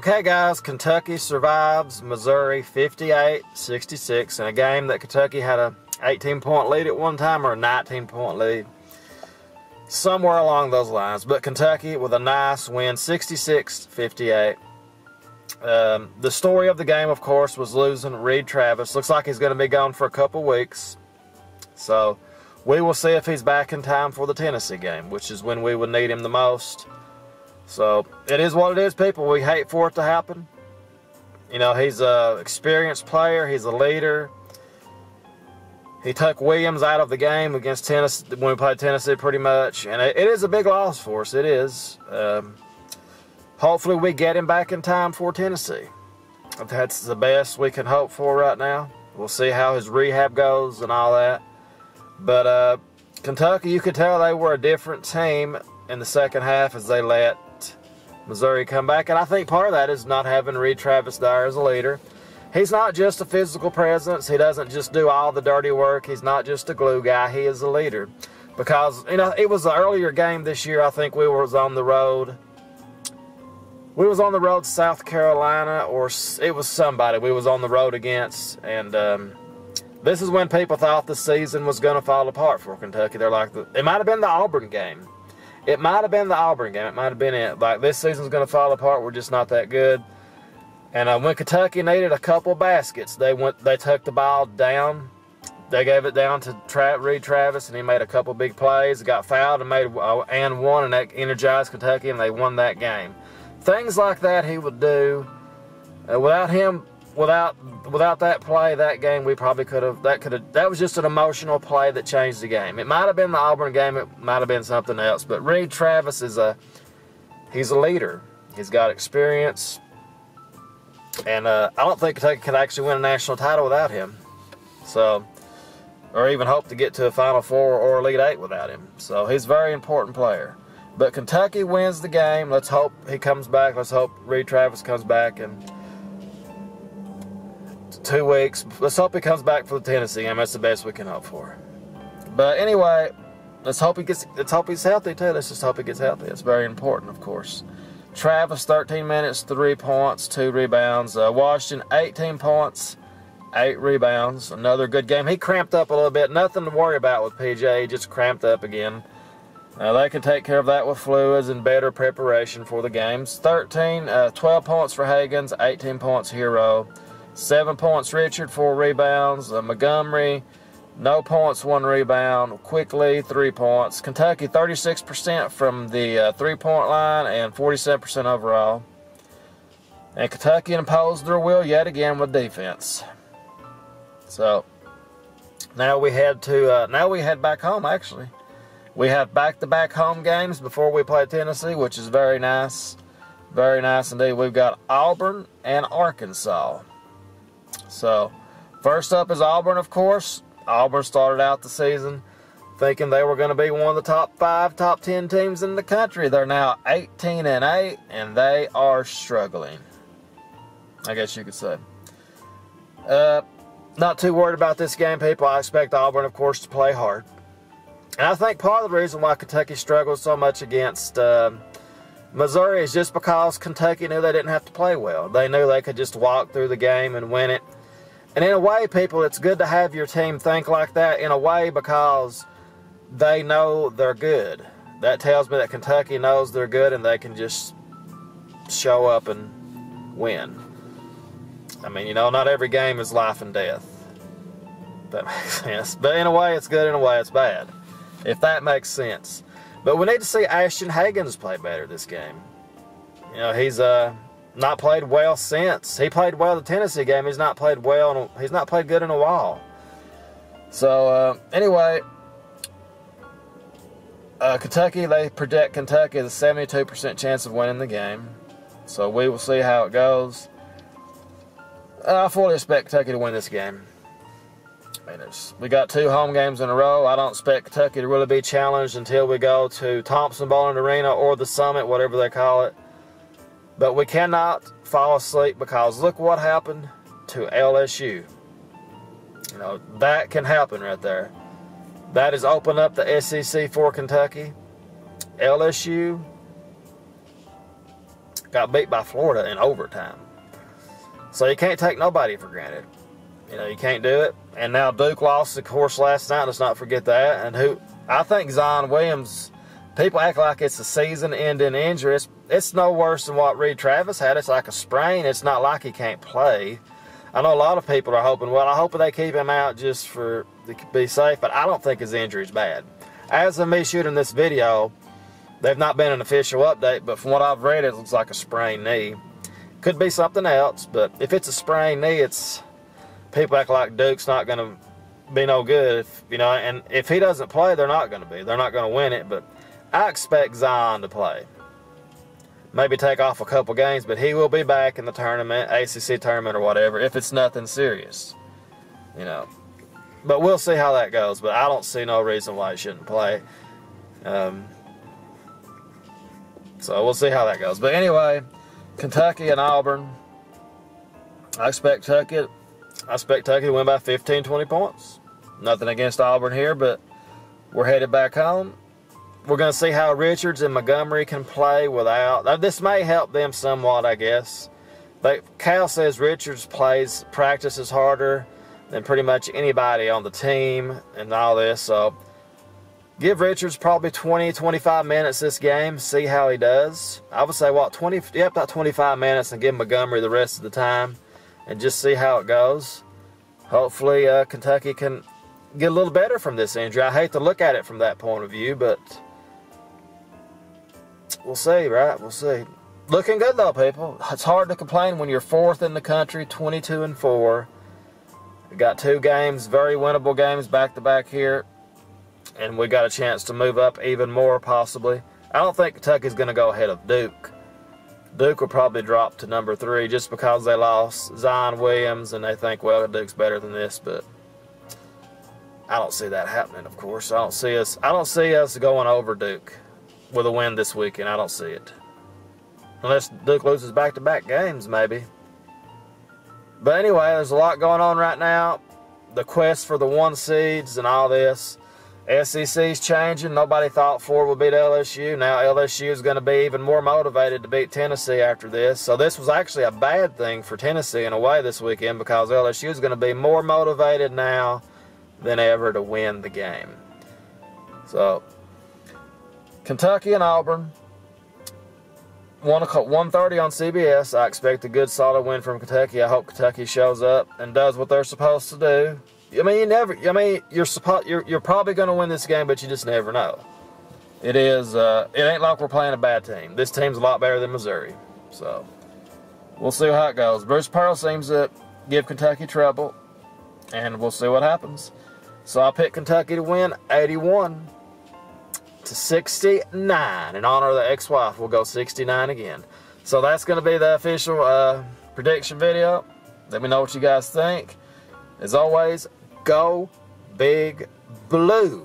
Okay, guys, Kentucky survives Missouri 58-66 in a game that Kentucky had a 18-point lead at one time, or a 19-point lead. Somewhere along those lines. But Kentucky with a nice win, 66-58. The story of the game, of course, was losing Reed Travis. Looks like he's going to be gone for a couple weeks. So we will see if he's back in time for the Tennessee game, which is when we would need him the most. So it is what it is, people. We hate for it to happen. You know, he's an experienced player. He's a leader. He took Williams out of the game against Tennessee when we played Tennessee, pretty much. And it is a big loss for us. It is. Hopefully we get him back in time for Tennessee. That's the best we can hope for right now. We'll see how his rehab goes and all that. But Kentucky, you could tell they were a different team in the second half as they let Missouri come back. And I think part of that is not having Reed Travis there as a leader. He's not just a physical presence. He doesn't just do all the dirty work. He's not just a glue guy. He is a leader. Because, you know, it was an earlier game this year. I think we was on the road. We was on the road to South Carolina, or it was somebody we was on the road against. And this is when people thought the season was going to fall apart for Kentucky. They're like, it might have been the Auburn game. It might have been the Auburn game. It might have been it. Like, this season's going to fall apart. We're just not that good. And when Kentucky needed a couple baskets, they took the ball down. They gave it down to Reed Travis, and he made a couple big plays. Got fouled and won, and that energized Kentucky, and they won that game. Things like that he would do. Without him, without that play, that game we probably could have. That was just an emotional play that changed the game. It might have been the Auburn game. It might have been something else. But Reed Travis he's a leader. He's got experience. And I don't think Kentucky could actually win a national title without him. So, or even hope to get to a Final Four or Elite Eight without him. So he's a very important player. But Kentucky wins the game. Let's hope he comes back. Let's hope Reed Travis comes back in 2 weeks. Let's hope he comes back for the Tennessee game. That's the best we can hope for. But anyway, let's hope he's healthy too. Let's just hope he gets healthy. It's very important, of course. Travis, 13 minutes, 3 points, 2 rebounds. Washington, 18 points, 8 rebounds. Another good game. He cramped up a little bit. Nothing to worry about with PJ. He just cramped up again. They can take care of that with fluids and better preparation for the games. 12 points for Hagens, 18 points Hero. 7 points Richard, 4 rebounds. Montgomery, no points, 1 rebound. Quickly, 3 points. Kentucky, 36% from the 3-point line and 47% overall. And Kentucky imposed their will yet again with defense. So now we head back home. Actually, we have back-to-back home games before we play Tennessee, which is very nice, very nice indeed. We've got Auburn and Arkansas. So first up is Auburn, of course. Auburn started out the season thinking they were going to be one of the top 5, top 10 teams in the country. They're now 18-8, and they are struggling, I guess you could say. Not too worried about this game, people. I expect Auburn, of course, to play hard. And I think part of the reason why Kentucky struggled so much against Missouri is just because Kentucky knew they didn't have to play well. They knew they could just walk through the game and win it. And in a way, people, it's good to have your team think like that in a way, because they know they're good. That tells me that Kentucky knows they're good and they can just show up and win. I mean, you know, not every game is life and death. If that makes sense. But in a way, it's good. In a way, it's bad. If that makes sense. But we need to see Ashton Hagens play better this game. You know, he's not played well since. He played well the Tennessee game. He's not played well. He's not played good in a while. So anyway, Kentucky, they project Kentucky as a 72% chance of winning the game. So we will see how it goes. I fully expect Kentucky to win this game. I mean, we got 2 home games in a row. I don't expect Kentucky to really be challenged until we go to Thompson Bowling Arena or the Summit, whatever they call it. But we cannot fall asleep, because look what happened to LSU. You know, that can happen right there. That has opened up the SEC for Kentucky. LSU got beat by Florida in overtime. So you can't take nobody for granted. You know, you can't do it. And now Duke lost, of course, last night. Let's not forget that. And I think Zion Williams, people act like it's a season-ending injury. It's no worse than what Reed Travis had. It's like a sprain. It's not like he can't play. I know a lot of people are hoping, well, I hope they keep him out just to be safe, but I don't think his injury's bad. As of me shooting this video, they've not been an official update, but from what I've read, it looks like a sprained knee. Could be something else, but if it's a sprained knee, people act like Duke's not going to be no good, and if he doesn't play, they're not going to be. They're not going to win it, but I expect Zion to play. Maybe take off a couple games, but he will be back in the tournament, ACC tournament or whatever, if it's nothing serious, But we'll see how that goes, but I don't see no reason why he shouldn't play. So we'll see how that goes. But anyway, Kentucky and Auburn. I expect Kentucky to win by 15, 20 points. Nothing against Auburn here, but we're headed back home. We're going to see how Richards and Montgomery can play without. Now, this may help them somewhat, I guess. But Cal says Richards practices harder than pretty much anybody on the team and all this. So give Richards probably 20, 25 minutes this game. See how he does. I would say, about 25 minutes, and give Montgomery the rest of the time. And just see how it goes. Hopefully Kentucky can get a little better from this injury. I hate to look at it from that point of view, but we'll see, right? We'll see. Looking good, though, people. It's hard to complain when you're 4th in the country, 22-4. We got 2 games, very winnable games back-to-back here. And we got a chance to move up even more, possibly. I don't think Kentucky's going to go ahead of Duke. Duke will probably drop to number 3 just because they lost Zion Williams and they think, well, Duke's better than this, but I don't see that happening, of course. I don't see us going over Duke with a win this weekend. I don't see it. Unless Duke loses back-to-back games, maybe. But anyway, there's a lot going on right now. The quest for the 1 seeds and all this. SEC's changing. Nobody thought Florida would beat LSU. Now LSU is going to be even more motivated to beat Tennessee after this. So this was actually a bad thing for Tennessee in a way this weekend, because LSU is going to be more motivated now than ever to win the game. So Kentucky and Auburn, 1:30 on CBS. I expect a good, solid win from Kentucky. I hope Kentucky shows up and does what they're supposed to do. You're probably going to win this game, but you just never know. It ain't like we're playing a bad team. This team's a lot better than Missouri. So we'll see how it goes. Bruce Pearl seems to give Kentucky trouble, and we'll see what happens. So I pick Kentucky to win 81-69. In honor of the ex-wife, we'll go 69 again. So that's going to be the official prediction video. Let me know what you guys think. As always, go Big Blue.